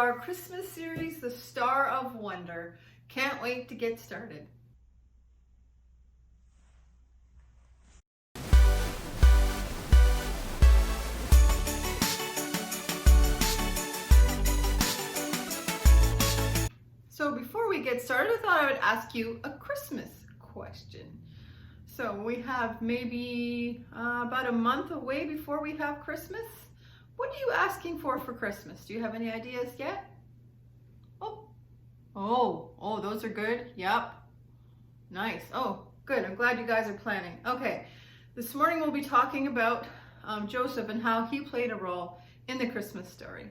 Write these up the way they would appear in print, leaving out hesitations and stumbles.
our Christmas series, The Star of Wonder. Can't wait to get started. So before we get started, I thought I would ask you a Christmas question. So we have maybe about a month away before we have Christmas. What are you asking for Christmas? Do you have any ideas yet? Oh, those are good. Yep. Nice. Oh, good. I'm glad you guys are planning. Okay. This morning we'll be talking about Joseph and how he played a role in the Christmas story.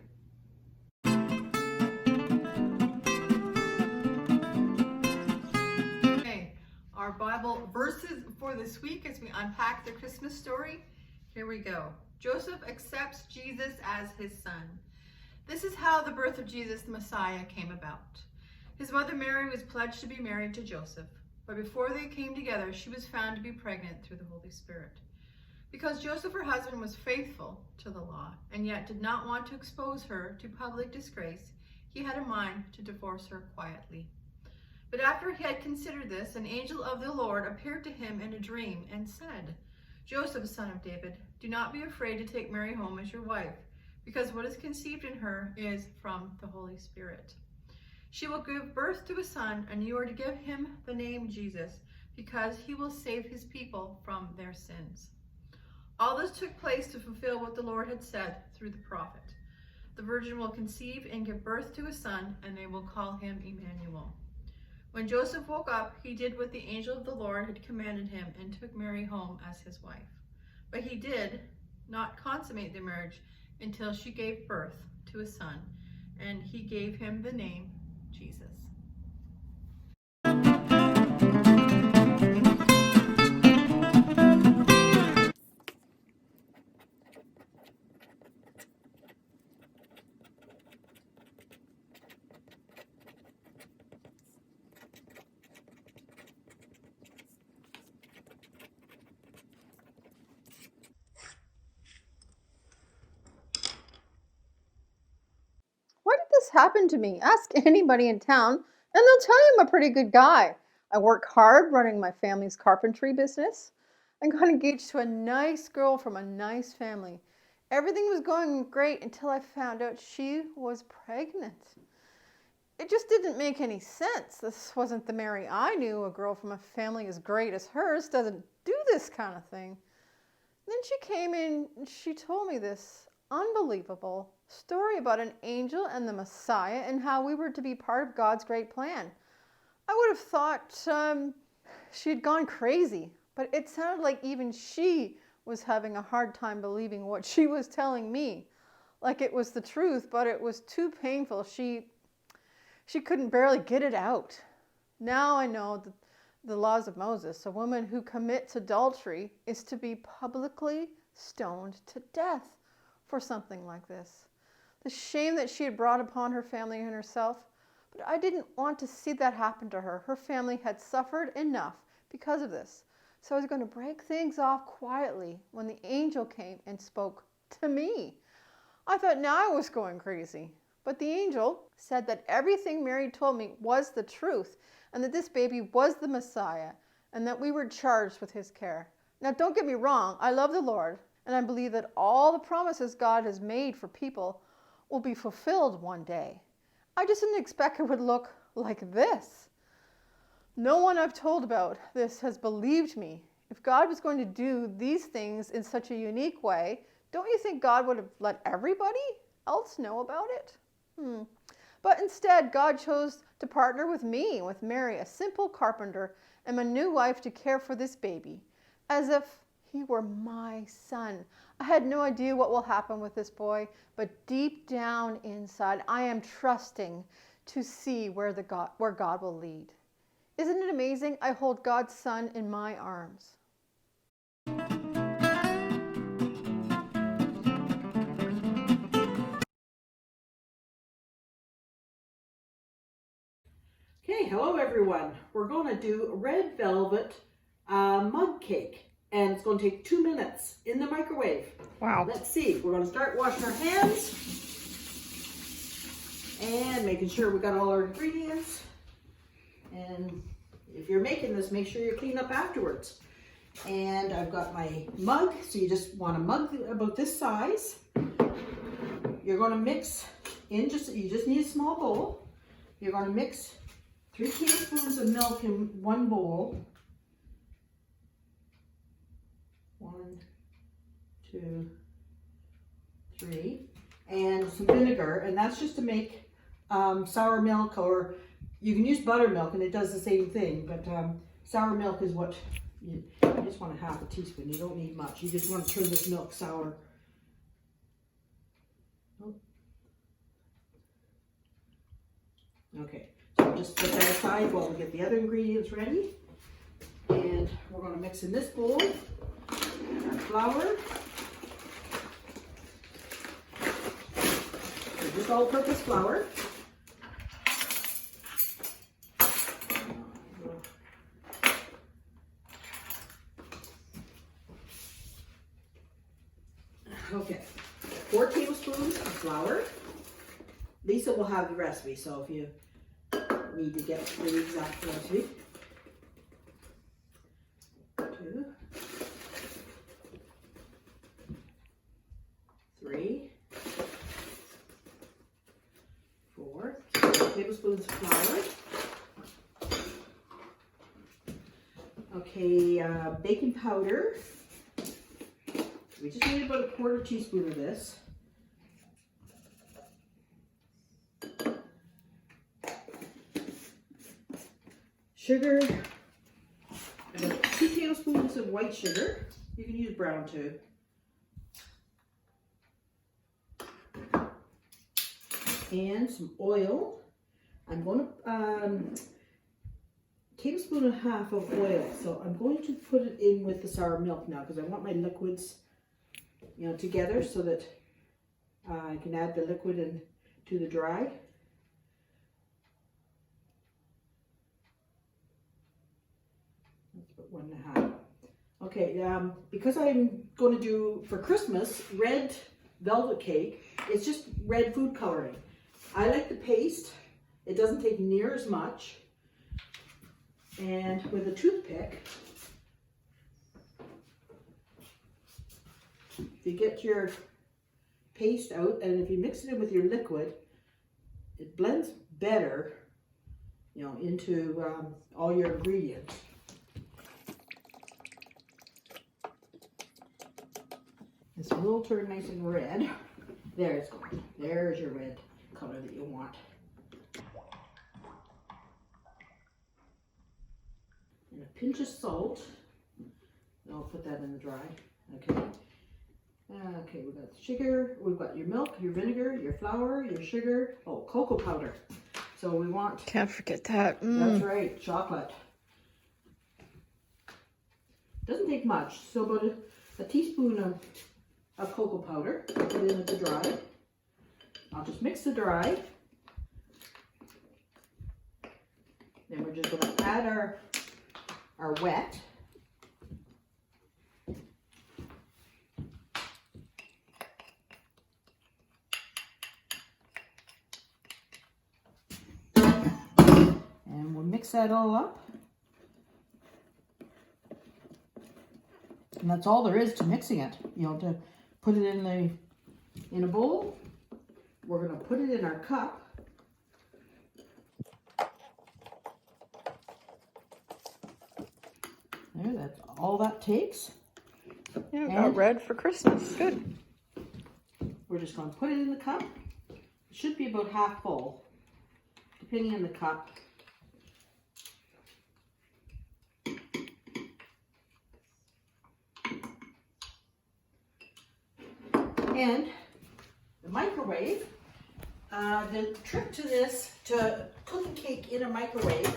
Okay. Our Bible verses for this week as we unpack the Christmas story. Here we go. Joseph accepts Jesus as his son. This is how the birth of Jesus, the Messiah, came about. His mother Mary was pledged to be married to Joseph, but before they came together, she was found to be pregnant through the Holy Spirit. Because Joseph, her husband, was faithful to the law and yet did not want to expose her to public disgrace, he had a mind to divorce her quietly. But after he had considered this, an angel of the Lord appeared to him in a dream and said, "Joseph, son of David, do not be afraid to take Mary home as your wife, because what is conceived in her is from the Holy Spirit. She will give birth to a son, and you are to give him the name Jesus, because he will save his people from their sins." All this took place to fulfill what the Lord had said through the prophet. The virgin will conceive and give birth to a son, and they will call him Emmanuel. When Joseph woke up, he did what the angel of the Lord had commanded him and took Mary home as his wife. But he did not consummate the marriage until she gave birth to a son, and he gave him the name Jesus. Why did this happen to me? Ask anybody in town, and they'll tell you I'm a pretty good guy. I work hard running my family's carpentry business. I got engaged to a nice girl from a nice family. Everything was going great until I found out she was pregnant. It just didn't make any sense. This wasn't the Mary I knew. A girl from a family as great as hers doesn't do this kind of thing. Then she came in and she told me this unbelievable story about an angel and the Messiah and how we were to be part of God's great plan. I would have thought she had gone crazy, but it sounded like even she was having a hard time believing what she was telling me. Like it was the truth, but it was too painful. She couldn't barely get it out. Now I know the laws of Moses. A woman who commits adultery is to be publicly stoned to death for something like this. The shame that she had brought upon her family and herself, but I didn't want to see that happen to her. Her family had suffered enough because of this. So I was going to break things off quietly when the angel came and spoke to me. I thought now I was going crazy, but the angel said that everything Mary told me was the truth and that this baby was the Messiah and that we were charged with his care. Now don't get me wrong, I love the Lord and I believe that all the promises God has made for people will be fulfilled one day. I just didn't expect it would look like this. No one I've told about this has believed me. If God was going to do these things in such a unique way, don't you think God would have let everybody else know about it? But instead, God chose to partner with me, with Mary, a simple carpenter, and my new wife to care for this baby, as if he were my son. I had no idea what will happen with this boy, but deep down inside, I am trusting to see where God will lead. Isn't it amazing? I hold God's son in my arms. Okay, hello everyone. We're going to do red velvet mug cake, and it's going to take 2 minutes in the microwave. Wow. Let's see. We're going to start washing our hands, And making sure we got all our ingredients. And if you're making this, make sure you clean up afterwards. And I've got my mug, so you just want a mug about this size. You're going to mix in you just need a small bowl. You're going to mix 3 tablespoons of milk in one bowl. 1, 2, 3. And some vinegar, and that's just to make sour milk, or you can use buttermilk and it does the same thing, but sour milk is what you just want a half a teaspoon. You don't need much. You just want to turn this milk sour. Okay, so just put that aside while we get the other ingredients ready. And we're going to mix in this bowl our flour. So just all-purpose flour. Okay, 4 tablespoons of flour. Lisa will have the recipe, so if you need to get the exact recipe. 2, 3, 4 tablespoons of flour. Okay, baking powder. We just need about a 1/4 teaspoon of this. Sugar, about 2 tablespoons of white sugar. You can use brown too. And some oil. I'm going to, tablespoon and a half of oil. So I'm going to put it in with the sour milk now because I want my liquids, together so that I can add the liquid and to the dry. Let's put 1.5. Okay, because I'm going to do for Christmas red velvet cake, it's just red food coloring. I like the paste. It doesn't take near as much. And with a toothpick, you get your paste out, and if you mix it in with your liquid, it blends better, into all your ingredients. This will turn nice and red. There it's going. There's your red color that you want. And a pinch of salt. I'll put that in the dry. Okay. Okay, we've got sugar, we've got your milk, your vinegar, your flour, your sugar, cocoa powder. So we want... Can't forget that. That's right, chocolate. Doesn't take much, so about a teaspoon of cocoa powder. Put it in with the dry. I'll just mix the dry. Then we're just going to add our wet. And we'll mix that all up. And that's all there is to mixing it. To put it in a bowl. We're going to put it in our cup. There, that's all that takes. Yeah, got red for Christmas. Good. We're just going to put it in the cup. It should be about half full, depending on the cup. And the microwave, the trick to this, to cooking cake in a microwave,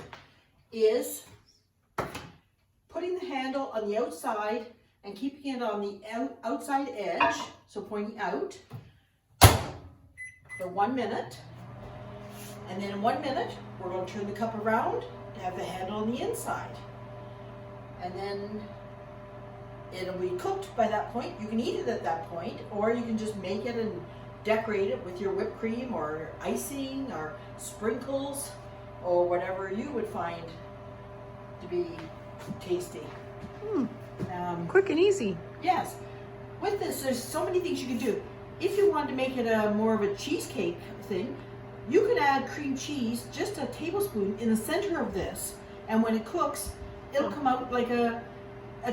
is putting the handle on the outside and keeping it on the outside edge, so pointing out, for 1 minute. And then in 1 minute, we're going to turn the cup around to have the handle on the inside. And then it'll be cooked by that point. You can eat it at that point, or you can just make it and decorate it with your whipped cream or icing or sprinkles or whatever you would find to be tasty. Quick and easy. Yes. With this, there's so many things you can do. If you wanted to make it a more of a cheesecake thing, you could add cream cheese, just a tablespoon, in the center of this. And when it cooks, it'll come out like a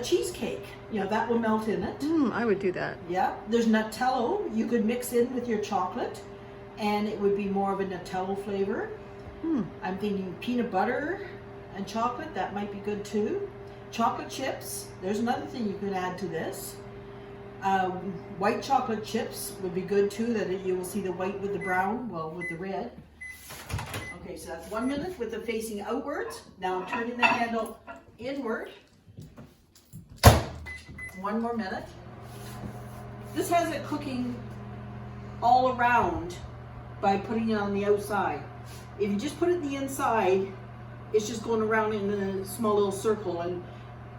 cheesecake. You know, that will melt in it. I would do that. Yeah. There's Nutello you could mix in with your chocolate, and it would be more of a Nutello flavor. I'm thinking peanut butter and chocolate, that might be good too. Chocolate chips, there's another thing you could add to this. White chocolate chips would be good too, that you will see the white with the brown, well, with the red. Okay, so that's 1 minute with the facing outwards. Now I'm turning the handle inward. 1 more minute. This has it cooking all around by putting it on the outside. If you just put it in the inside, it's just going around in a small little circle, and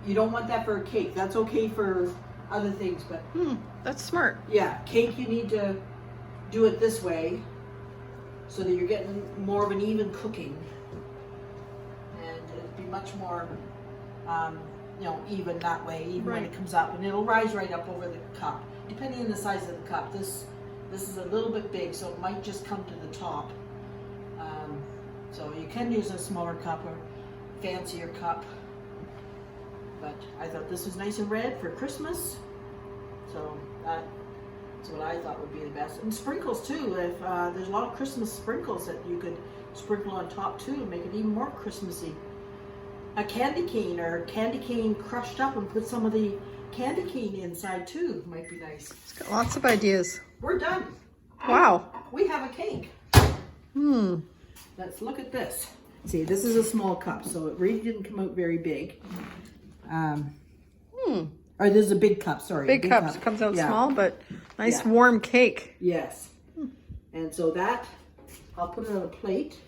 you don't want that for a cake. That's okay for other things, but That's smart. yeah, cake you need to do it this way so that you're getting more of an even cooking, and it'd be much more even that way, even when it comes up, and it'll rise right up over the cup depending on the size of the cup. This is a little bit big, so it might just come to the top. So you can use a smaller cup or fancier cup, but I thought this was nice and red for Christmas, so that's what I thought would be the best. And sprinkles too, if there's a lot of Christmas sprinkles that you could sprinkle on top too and make it even more Christmassy. A candy cane, or candy cane crushed up and put some of the candy cane inside too, might be nice. It's got lots of ideas. We're done. Wow. We have a cake. Let's look at this. See, this is a small cup, so it really didn't come out very big. Or this is a big cup, sorry. Big cups comes out small, but nice warm cake. Yes. And so that, I'll put it on a plate.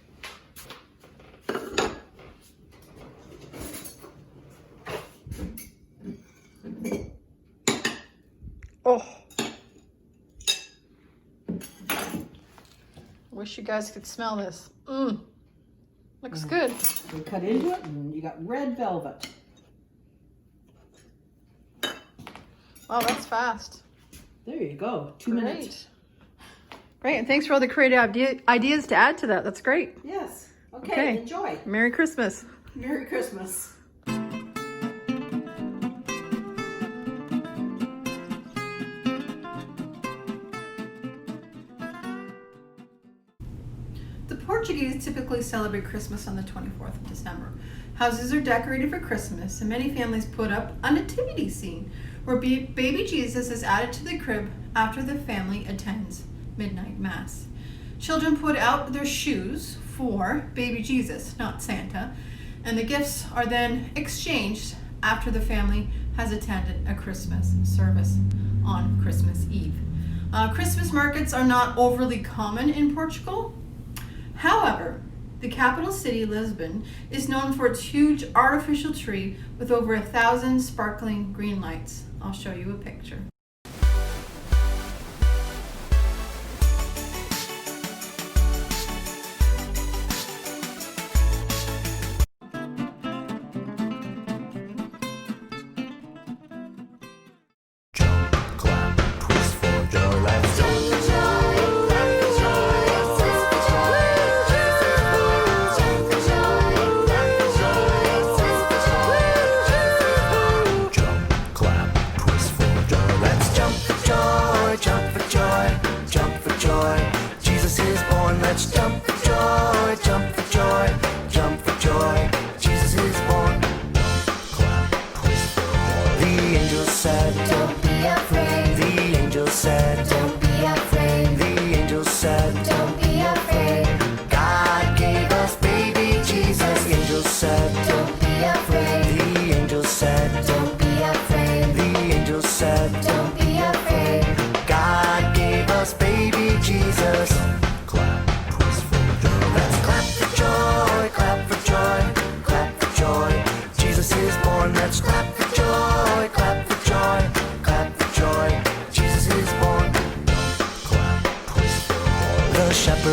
Oh. Wish you guys could smell this. Looks good. We cut into it and you got red velvet. Wow, that's fast. There you go. 2 minutes. Great, and thanks for all the creative ideas to add to that. That's great. Yes. Okay, enjoy. Merry Christmas. Merry Christmas. The Portuguese typically celebrate Christmas on the 24th of December. Houses are decorated for Christmas, and many families put up a nativity scene where baby Jesus is added to the crib after the family attends midnight mass. Children put out their shoes for baby Jesus, not Santa, and the gifts are then exchanged after the family has attended a Christmas service on Christmas Eve. Christmas markets are not overly common in Portugal. However, the capital city, Lisbon, is known for its huge artificial tree with over 1,000 sparkling green lights. I'll show you a picture.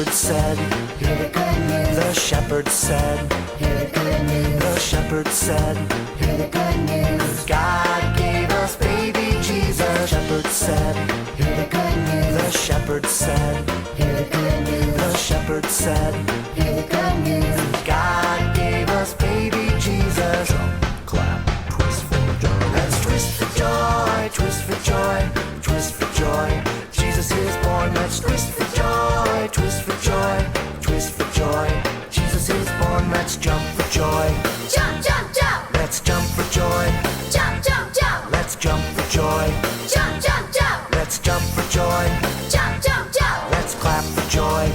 shepherd said, hear the good news. The shepherd said, hear the good news. The shepherd said, hear the good news. God gave us baby Jesus. The shepherd said, hear the good news. The shepherd said, hear the good news. The shepherd said, hear the good news. God gave us baby Jesus. Jump, clap, twist for joy. Let's twist for joy, twist for joy, twist for joy. Jesus is born. Let's twist for joy, twist for joy, twist for joy. Jesus is born. Let's jump for joy. Jump, jump, jump. Let's jump for joy. Jump, jump, jump. Let's jump for joy. Jump, jump, jump. Let's jump for joy. Jump, jump, jump. Let's clap for joy.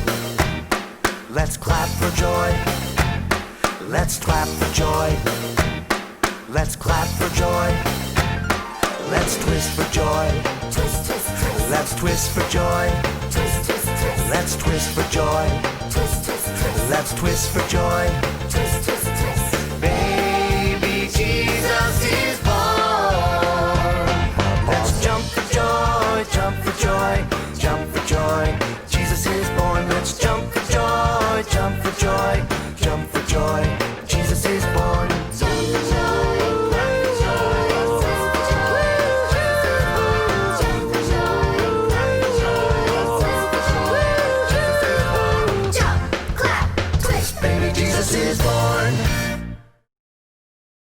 Let's clap for joy. Let's clap for joy. Let's clap for joy. Let's twist for joy. Twist, twist, twist. Let's twist for joy. Twist, twist, twist. Let's twist for joy. Twist, twist, twist. Let's twist for joy.